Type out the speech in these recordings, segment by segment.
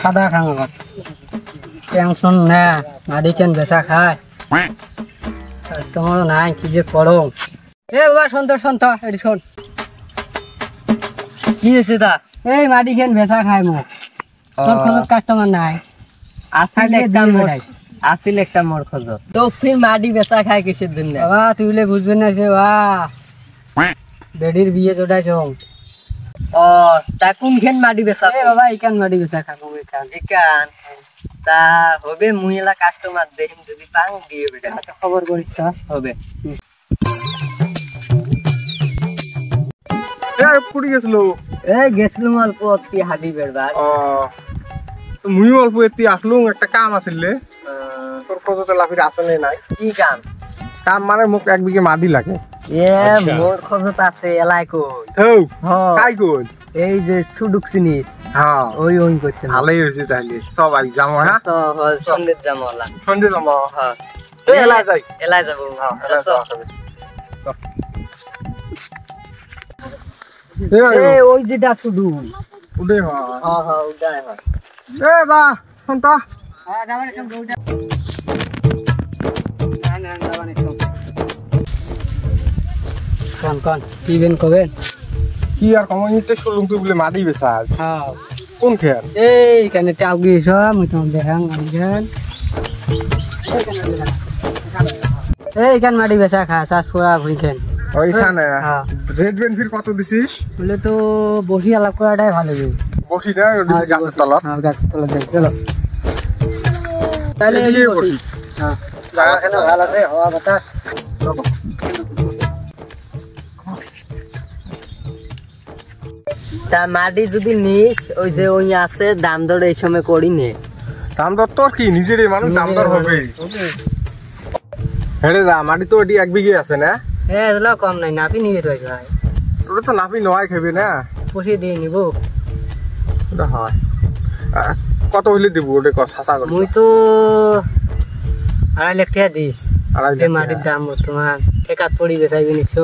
সাদা খাম আবার টেনশন না মাটি কেন বেচা খায় তোমারও নাই কি যে করো এ বাবা সন্ত এটি শোন কি হয়েছে তা এই মাটি কেন বেচা খায় মোক তোর খোঁজত কাস্টমার নাই আসিল একটা মোর খোঁজ তো ফির মাটি বেচা খায় কিসের জন্য বাবা তুই বলে বুঝবে না সে বা বেডির বিয়ে চড়াইছ ও তা কোনখান মাটি বেচা বাবা ইকান মাটি বেচা খাবো এখান তা হবে মুইলা কাস্টমার দেখিন যদি পাং দিয়ে বেটা খবর করিস তো হবে পুড়ি গেছিল এই গেছিলাম অল্প কি হাঁটি বেড়বার মুই অল্প এতি আসলুম একটা কাম আছিল তোর খোঁজতে লাফির আসলে নাই কি কাম কাম মানে মোক 1 বিঘে মাটি লাগে মোর খোঁজত আছে এলাই কই কাই কই এই যে সুডুক চিনিস হ্যাঁ ওই কইছে ভালোই হয়েছে তাহলে সব আই যাবো হ্যাঁ সন্ধ্যের যামলা সন্ধ্যে যাবো হ্যাঁ এলাই যাবো ওই যেটা শুধু উঠে উঠায় হয় এ দা সন্তা কন কি বেন কবেন কি আর কমিউনিটি শুরু তুই বলে মাটি বেচা হ্যাঁ কোন খেয়াল এইখানে টাও গিয়েছ মুই তোমার দেখাং আনছেন এইখান মাটি বেচা খা চাষ পোড়া ভুইখান ওইখানে রেড বেনফির কত দিছিস বলে তো বসি আলাপ করাটাই ভালো হবে বসি না গাছের তলত গাছের তলত যাই চলো তাহলে বসি হ্যাঁ জায়গাখানে ভালো আছে হাওয়া বাতাস তা মাটি যদি নিস ওই যে ওই আছে দাম দর এই সময় করি নে দাম দর তোর কি নিজেরই মানুষ দাম দর হবে হেরে দা মাটি তো এটি 1 বিঘে আছে না হ্যাঁ এগুলো কম নাই নাপি নিয়ে রয়েছে ভাই তোর তো নাপি নয় খাবি না পুষি দিয়ে নিব ওটা হয় কত হইলে দিব ওটা সাসা করে মুই তো 2.5 লাখ টাকা দিস 2.5 এই মাটির দাম বর্তমান ঠেকাত পড়ি বেচাইবি নিচ্ছ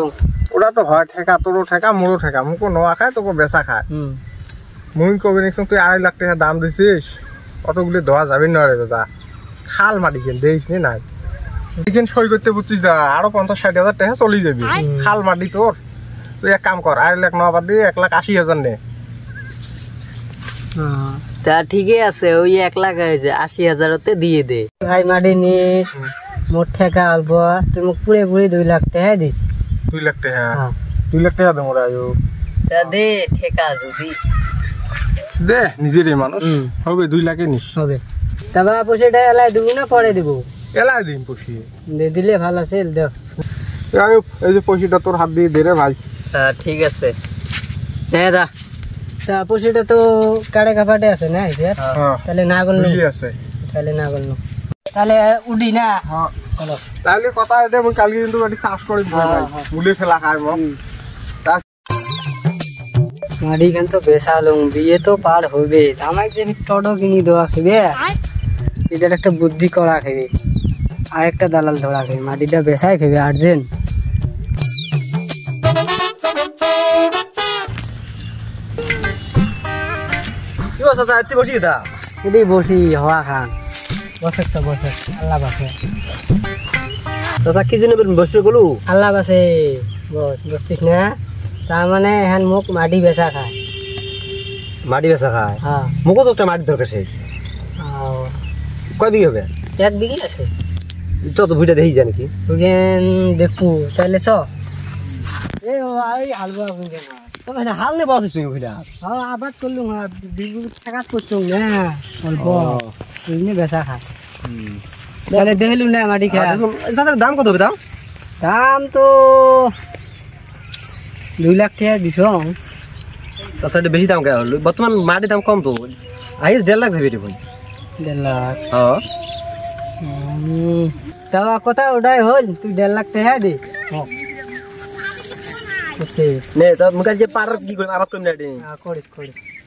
ওটা তো হয় ঠেকা তোরও ঠেকা মোরও ঠেকা মুখো নোয়া খায় তোকে বেচা খায় মুই কবি নিচ্ছ তুই 2.5 লাখ টাকা দাম দিছিস অতগুলো দেওয়া যাবে না রে দাদা খাল মাটি কেন দেখিস নি নাই এখানে সই করতে বুঝছিস দা আরো 50-60 হাজার টাকা চলে যাবি খাল মাটি তোর তুই এক কাম কর 2.5 লাখ নেওয়া বাদ দিয়ে 1,80,000 নে তা ঠিকই আছে ওই 1 লাখ হয়েছে 80,000 দিয়ে দে ভাই মাটি নিস মোট ঠেকা অল্প তুই মুখ পুড়ে 2 লাখ টাকা দিস 2 লাখ টাকা 2 লাখ টাকা দেবো রায়ো তা দে ঠেকা যদি দে নিজেরই মানুষ হবে 2 লাখে নিস হবে তারপর পয়সাটা এলাই দেবো না পরে দেবো এলাই দিন পুষিয়ে দিলে ভালো আছে দেখ এই যে পয়সাটা তোর হাত দিয়ে দে রে ভাই ঠিক আছে হ্যাঁ দা তা পয়সাটা তো কাড়ে কাপাটে আছে না তাহলে না করলো আছে তাহলে না করলো তাহলে উডি না চলো তাহলে কথা এটা আমি কালকে কিন্তু বাড়ি চাষ করে মুলে ফেলা খাই মাটি খান তো বেসালুম বিয়ে তো পার হবে আমাকে যে টটো কিনি দেওয়া খেবে এটার একটা বুদ্ধি করা খেবে আর একটা দালাল ধরা খেবে মাটিটা বেসাই খেবে আর্জেন্ট কি বসা সাথে বসি দা এটি বসি হওয়া খান বসে তো বসে আল্লাহ বাসে দাদা কি জন্য বসবে গলু আল্লাহ বাসে বস বুঝছিস না তার মানে এখন মুখ মাটি বেচা খায় মাটি বেচা খায় হ্যাঁ মুখও তো একটা মাটির দরকার সেই কয় বিঘে হবে 1 বিঘে আছে যত ভুইটা দেখি যায় নাকি ওখান দেখু তাহলে চ এই হালুয়া গুঁজে না তবে হাল নে বসিস তুমি ভুইটা হ্যাঁ আবাদ করলুম ঠেকাত করছো না অল্প এমনি বেচা খা তাহলে দেখলু না মাটি খা দাম কত হবে দাম দাম তো 2 লাখ টাকা দিছ সাইডে বেশি দাম কে হলো বর্তমান মাটির দাম কম তো আইস 1.5 লাখ যাবে ভাই 1.5 লাখ হ্যাঁ তা কথা ওটাই হল তুই 1.5 লাখ টাকা দে নে তো মুখে যে পার কি করে আবাদ করে নেড়ে করিস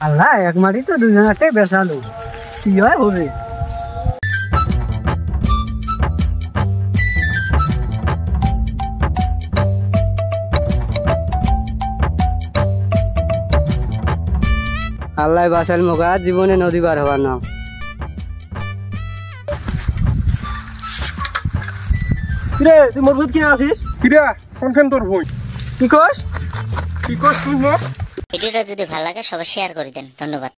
আল্লাহ এক মাটি তো দুজনটাই বেচালো কি হয় হবে আল্লাহ বাসাল মোকা জীবনে নদী পার হবার নাম। কিরে তুই মোর বুঝ কিনা আছিস? কিরা কোনখান তোর ভুঁই? কি কস? কি কস তুই মোর? ভিডিওটা যদি ভালো লাগে সবাই শেয়ার করে দেন, ধন্যবাদ।